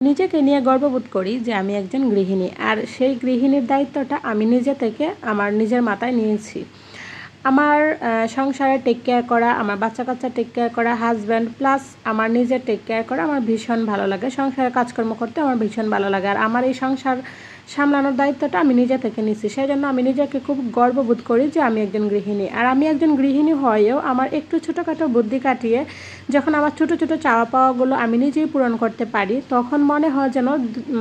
নিজেকে নিয়ে গর্ববোধ করি যে আমি একজন গৃহিণী, আর সেই গৃহিণীর দায়িত্বটা আমি নিজে থেকে আমার নিজের মাথায় নিয়েছি। আমার সংসারে টেক কেয়ার করা, আমার বাচ্চা কাচ্চা টেক কেয়ার করা, হাজব্যান্ড প্লাস আমার নিজের টেক কেয়ার করা আমার ভীষণ ভালো লাগে। সংসারের কাজকর্ম করতে আমার ভীষণ ভালো লাগে, আর আমার এই সংসার সামলানোর দায়িত্বটা আমি নিজে থেকে নিচ্ছি। সেই জন্য আমি নিজেকে খুব গর্ববোধ করি যে আমি একজন গৃহিণী। আর আমি একজন গৃহিণী হয়েও আমার একটু ছোটোখাটো বুদ্ধি কাটিয়ে যখন আমার ছোটো ছোটো চাওয়া পাওয়াগুলো আমি নিজেই পূরণ করতে পারি, তখন মনে হয় যেন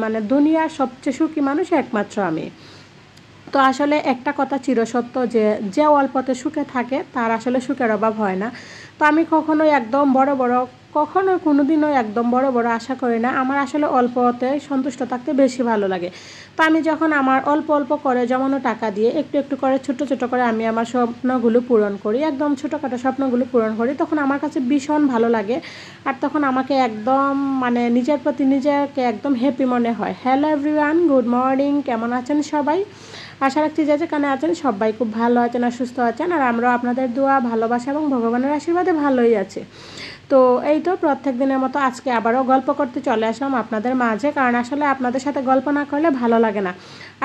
মানে দুনিয়ার সবচেয়ে সুখী মানুষ একমাত্র আমি। তো আসলে একটা কথা চিরসত্য যে যে অল্পতে সুখে থাকে তার আসলে সুখের অভাব হয় না। তো আমি কখনোই একদম কোনোদিনও একদম বড় বড় আশা করি না। আমার আসলে অল্পতে সন্তুষ্ট থাকতে বেশি ভালো লাগে। তো আমি যখন আমার অল্প অল্প করে জমানো টাকা দিয়ে একটু একটু করে ছোট ছোট করে আমি আমার স্বপ্নগুলো পূরণ করি, একদম ছোটোখাটো স্বপ্নগুলো পূরণ করি, তখন আমার কাছে ভীষণ ভালো লাগে। আর তখন আমাকে একদম মানে নিজের প্রতি নিজেকে একদম হ্যাপি মনে হয়। হ্যালো এভরিওয়ান, গুড মর্নিং, কেমন আছেন সবাই? আশা রাখছি যে যেখানে আছেন সবাই খুব ভালো আছেন আর সুস্থ আছেন, আর আমরাও আপনাদের দোয়া, ভালোবাসা এবং ভগবানের আশীর্বাদে ভালোই আছে। তো এই তো প্রত্যেক দিনের মতো আজকে আবারও গল্প করতে চলে আসলাম আপনাদের মাঝে, কারণ আসলে আপনাদের সাথে গল্প না করলে ভালো লাগে না।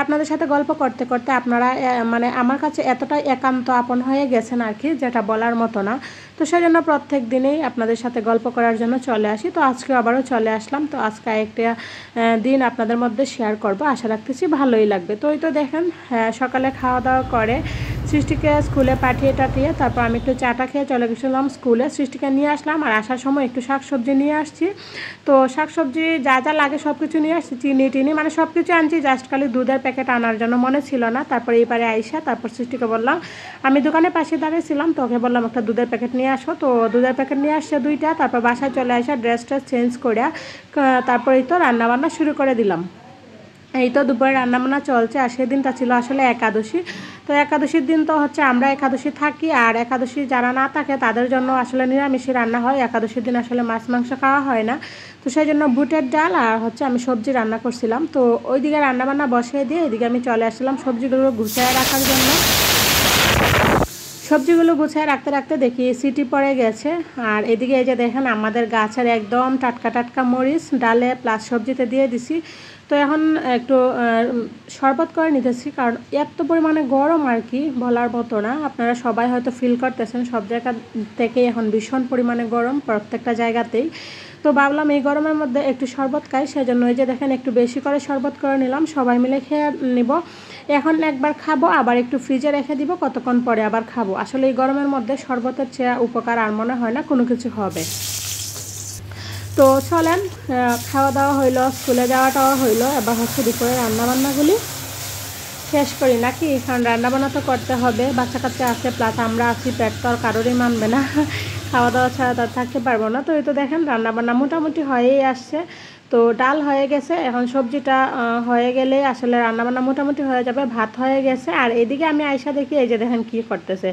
আপনাদের সাথে গল্প করতে করতে আপনারা মানে আমার কাছে এতটাই একান্ত আপন হয়ে গেছেন আর কি, যেটা বলার মতো না। তো সেই জন্য প্রত্যেক দিনেই আপনাদের সাথে গল্প করার জন্য চলে আসি। তো আজকে আবারও চলে আসলাম। তো আজকে একটা দিন আপনাদের মধ্যে শেয়ার করব, আশা রাখতেছি ভালোই লাগবে। তো এই তো দেখেন, সকালে খাওয়া দাওয়া করে সৃষ্টিকে স্কুলে পাঠিয়ে টাঠিয়ে তারপর আমি একটু চাটা খেয়ে চলে গেছিলাম স্কুলে। সৃষ্টিকে নিয়ে আসলাম, আর আসার সময় একটু শাকসবজি নিয়ে আসছি। তো শাকসবজি যা যা লাগে সব কিছু নিয়ে আসছি, চিনি টিনি মানে সব কিছু আনছি, জাস্ট খালি দুধের প্যাকেট আনার জন্য মনে ছিল না। তারপরে এইবারে আইসা তারপর সৃষ্টিকে বললাম, আমি দোকানের পাশে দাঁড়িয়েছিলাম, তো ওকে বললাম একটা দুধের প্যাকেট নিয়ে আসো। তো দুধের প্যাকেট নিয়ে আসছে 2টা। তারপর বাসায় চলে আসা ড্রেসটা চেঞ্জ করে তারপরেই তো রান্নাবান্না শুরু করে দিলাম। এই তো দুপুরে রান্নাবান্না চলছে, আর সেদিনটা ছিল আসলে একাদশী। তো একাদশীর দিন তো হচ্ছে আমরা একাদশী থাকি, আর একাদশী যারা না থাকে তাদের জন্য আসলে নিরামিষই রান্না হয়। একাদশীর দিন আসলে মাছ মাংস খাওয়া হয় না। তো সেই জন্য বুটের ডাল আর হচ্ছে আমি সবজি রান্না করছিলাম। তো ওইদিকে রান্নাবান্না বসিয়ে দিয়ে এদিকে আমি চলে আসলাম সবজিগুলো গুছিয়ে রাখার জন্য। সবজিগুলো গুছিয়ে রাখতে রাখতে দেখি সিটি পড়ে গেছে। আর এদিকে এই যে দেখেন আমাদের গাছের একদম টাটকা টাটকা মরিচ ডালে প্লাস সবজিতে দিয়ে দিছি। তো এখন একটু শরবত করে নিতেছি, কারণ এত পরিমাণে গরম আর কি বলার মতো না। আপনারা সবাই হয়তো ফিল করতেছেন, সব জায়গা থেকেই এখন ভীষণ পরিমাণে গরম প্রত্যেকটা জায়গাতেই। তো ভাবলাম এই গরমের মধ্যে একটু শরবত খাই, সেজন্য এই যে দেখেন একটু বেশি করে শরবত করে নিলাম, সবাই মিলে খেয়ে নিব। এখন একবার খাবো, আবার একটু ফ্রিজে রেখে দিব, কতক্ষণ পরে আবার খাবো। আসলে এই গরমের মধ্যে শরবতের চেয়ে উপকার আর মনে হয় না কোনো কিছু হবে। তো চলেন, খাওয়া দাওয়া হইলো, স্কুলে যাওয়াটাও হইলো, এবার হচ্ছে দুপুরে রান্নাবান্নাগুলি শেষ করি নাকি, কারণ রান্নাবান্না তো করতে হবে, বাচ্চা কাচ্চা আছে প্লাস আমরা আছি, পেট তো আর কারোরই মানবে না, খাওয়া দাওয়া ছাড়া তার থাকতে পারবো না। তো এই তো দেখেন রান্নাবান্না মোটামুটি হয়েই আসছে। তো ডাল হয়ে গেছে, এখন সবজিটা হয়ে গেলে আসলে রান্নাবান্না মোটামুটি হয়ে যাবে, ভাত হয়ে গেছে। আর এদিকে আমি আয়সা দেখি এই যে দেখেন কী করতেছে।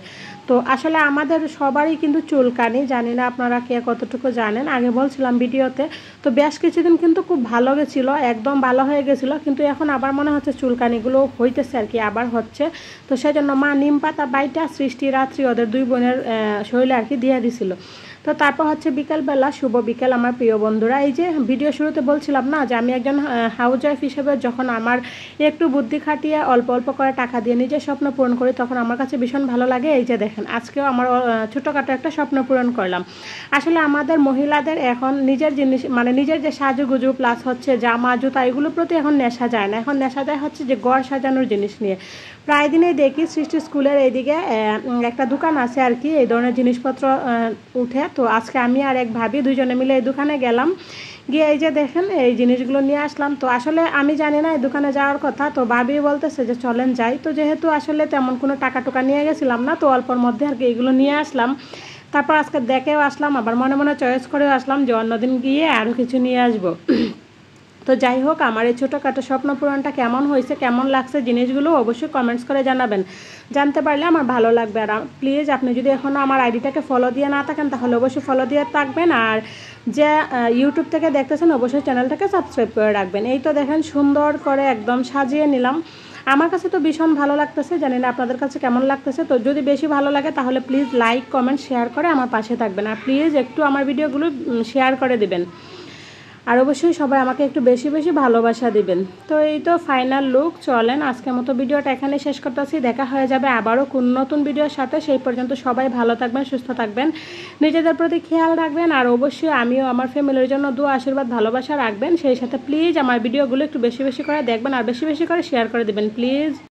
তো আসলে আমাদের সবারই কিন্তু চুলকানি, জানি না আপনারা কে কতটুকু জানেন, আগে বলছিলাম ভিডিওতে। তো বেশ কিছুদিন কিন্তু খুব ভালো গেছিলো, একদম ভালো হয়ে গেছিলো, কিন্তু এখন আবার মনে হচ্ছে চুলকানিগুলো হইতেছে আর কি, আবার হচ্ছে। তো সেই জন্য মা নিম পাতা বাইটা সৃষ্টি রাত্রি ওদের 2 বোনের শরীরে আর কি দিয়ে দিছিল। তো তারপর হচ্ছে বিকেলবেলা, শুভ বিকেল আমার প্রিয় বন্ধুরা। এই যে ভিডিও শুরুতে বলছিলাম না যে আমি একজন হাউস ওয়াইফ হিসেবে যখন আমার একটু বুদ্ধি খাটিয়ে অল্প অল্প করে টাকা দিয়ে নিজের স্বপ্ন পূরণ করি, তখন আমার কাছে ভীষণ ভালো লাগে। এই যে দেখেন আজকেও আমার ছোটোখাটো একটা স্বপ্ন পূরণ করলাম। আসলে আমাদের মহিলাদের এখন নিজের জিনিস মানে নিজের যে সাজুগুজু প্লাস হচ্ছে জামা জুতা এগুলোর প্রতি এখন নেশা যায় না, এখন নেশা যায় হচ্ছে যে ঘর সাজানোর জিনিস নিয়ে। প্রায় দিনেই দেখি সৃষ্টি স্কুলের এইদিকে একটা দোকান আছে আর কি, এই ধরনের জিনিসপত্র উঠে। তো আজকে আমি আর এক ভাবি দুজনে মিলে এই দোকানে গেলাম, গিয়ে এই যে দেখেন এই জিনিসগুলো নিয়ে আসলাম। তো আসলে আমি জানি না এই দোকানে যাওয়ার কথা, তো ভাবি বলতেছে যে চলেন যাই। তো যেহেতু আসলে তেমন কোনো টাকা টুকা নিয়ে গেছিলাম না, তো অল্পর মধ্যে আর কি এইগুলো নিয়ে আসলাম। তারপর আজকে দেখেও আসলাম, আবার মনে মনে চয়েস করেও আসলাম যে অন্যদিন গিয়ে আরও কিছু নিয়ে আসবো। তো যাই হোক, আমার এই ছোটোখাটো স্বপ্ন পূরণটা কেমন হয়েছে, কেমন লাগছে জিনিসগুলো অবশ্যই কমেন্টস করে জানাবেন, জানতে পারলে আমার ভালো লাগবে। আর প্লিজ আপনি যদি এখনও আমার আইডিটাকে ফলো দিয়ে না থাকেন তাহলে অবশ্যই ফলো দিয়ে থাকবেন, আর যে ইউটিউব থেকে দেখতেছেন অবশ্যই চ্যানেলটাকে সাবস্ক্রাইব করে রাখবেন। এই তো দেখেন সুন্দর করে একদম সাজিয়ে নিলাম, আমার কাছে তো ভীষণ ভালো লাগতেছে, জানি না আপনাদের কাছে কেমন লাগতেছে। তো যদি বেশি ভালো লাগে তাহলে প্লিজ লাইক কমেন্ট শেয়ার করে আমার পাশে থাকবেন, আর প্লিজ একটু আমার ভিডিওগুলো শেয়ার করে দিবেন। আর অবশ্যই সবাই আমাকে একটু বেশি বেশি ভালোবাসা দিবেন। তো এই তো ফাইনাল লুক। চলেন আজকের মতো ভিডিওটা এখানে শেষ করতেছি। দেখা হয়ে যাবে আবারও কোন নতুন ভিডিওর সাথে। সেই পর্যন্ত সবাই ভালো থাকবেন, সুস্থ থাকবেন, নিজেদের প্রতি খেয়াল রাখবেন। আর অবশ্যই আমিও আমার ফ্যামিলির জন্য দোয়া আশীর্বাদ ভালোবাসা রাখবেন। সেই সাথে প্লিজ আমার ভিডিওগুলো একটু বেশি বেশি করে দেখবেন আর বেশি বেশি করে শেয়ার করে দেবেন প্লিজ।